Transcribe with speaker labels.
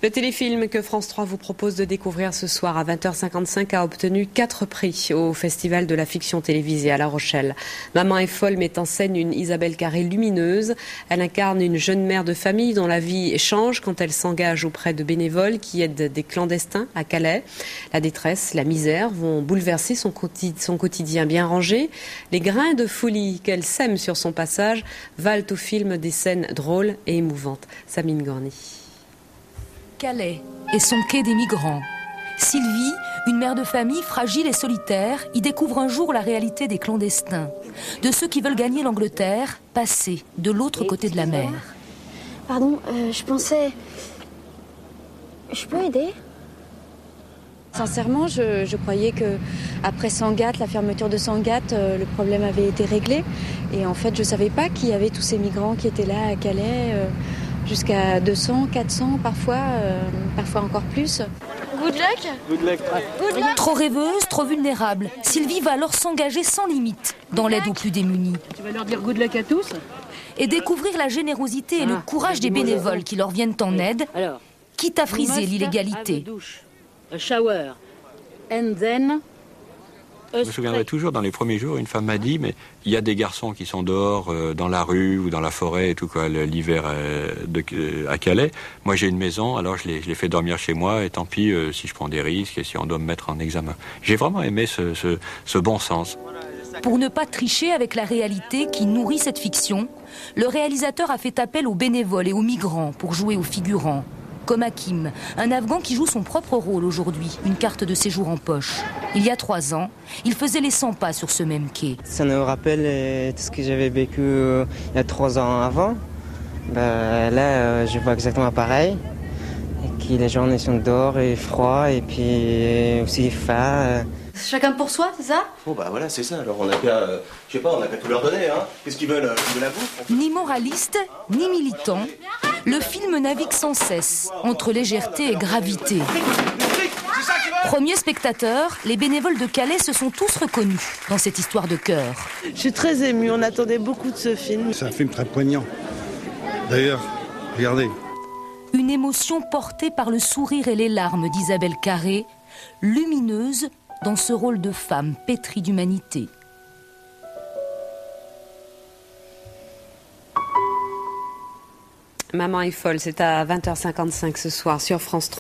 Speaker 1: Le téléfilm que France 3 vous propose de découvrir ce soir à 20h55 a obtenu 4 prix au Festival de la fiction télévisée à La Rochelle. Maman est folle met en scène une Isabelle Carré lumineuse. Elle incarne une jeune mère de famille dont la vie change quand elle s'engage auprès de bénévoles qui aident des clandestins à Calais. La détresse, la misère vont bouleverser son quotidien bien rangé. Les grains de folie qu'elle sème sur son passage valent au film des scènes drôles et émouvantes. Samine Gorny.
Speaker 2: Calais et son quai des migrants. Sylvie, une mère de famille fragile et solitaire, y découvre un jour la réalité des clandestins, de ceux qui veulent gagner l'Angleterre, passer de l'autre côté de la mer.
Speaker 3: Pardon, je pensais... Je peux aider ?
Speaker 4: Sincèrement, je croyais qu'après Sangatte, la fermeture de Sangatte, le problème avait été réglé. Et en fait, je ne savais pas qu'il y avait tous ces migrants qui étaient là à Calais, jusqu'à 200, 400 parfois, parfois encore plus.
Speaker 3: Good luck.
Speaker 5: Good luck.
Speaker 3: Good luck.
Speaker 2: Trop rêveuse, trop vulnérable, Sylvie va alors s'engager sans limite dans l'aide aux plus démunis.
Speaker 5: Tu vas leur dire good luck à tous ?
Speaker 2: Et découvrir la générosité et le courage des bénévoles qui leur viennent en aide,
Speaker 5: Alors,
Speaker 2: quitte à friser l'illégalité.
Speaker 5: A shower, and then...
Speaker 6: Je me souviendrai toujours, dans les premiers jours, une femme m'a dit, mais il y a des garçons qui sont dehors, dans la rue ou dans la forêt et tout, quoi, l'hiver à Calais. Moi, j'ai une maison, alors je les fais dormir chez moi, et tant pis si je prends des risques et si on doit me mettre en examen. J'ai vraiment aimé ce bon sens.
Speaker 2: Pour ne pas tricher avec la réalité qui nourrit cette fiction, le réalisateur a fait appel aux bénévoles et aux migrants pour jouer aux figurants. Comme Hakim, un Afghan qui joue son propre rôle aujourd'hui, une carte de séjour en poche. Il y a 3 ans, il faisait les 100 pas sur ce même quai.
Speaker 7: Ça nous rappelle tout ce que j'avais vécu il y a 3 ans avant. Là, je vois exactement pareil. Et que les journées sont dehors et froid et puis aussi faim.
Speaker 3: Chacun pour soi, c'est ça ?
Speaker 8: Bon bah voilà, c'est ça. Alors on n'a qu'à, je sais pas, on n'a qu'à tout leur donner, hein. Qu'est-ce qu'ils veulent de la bouffe ?
Speaker 2: Ni moraliste, ni militant, le film navigue sans cesse entre légèreté et gravité. Premier spectateur, les bénévoles de Calais se sont tous reconnus dans cette histoire de cœur.
Speaker 9: Je suis très émue, on attendait beaucoup de ce film.
Speaker 10: C'est un film très poignant. D'ailleurs, regardez.
Speaker 2: Une émotion portée par le sourire et les larmes d'Isabelle Carré, lumineuse dans ce rôle de femme pétrie d'humanité.
Speaker 1: Maman est folle, c'est à 20h55 ce soir sur France 3.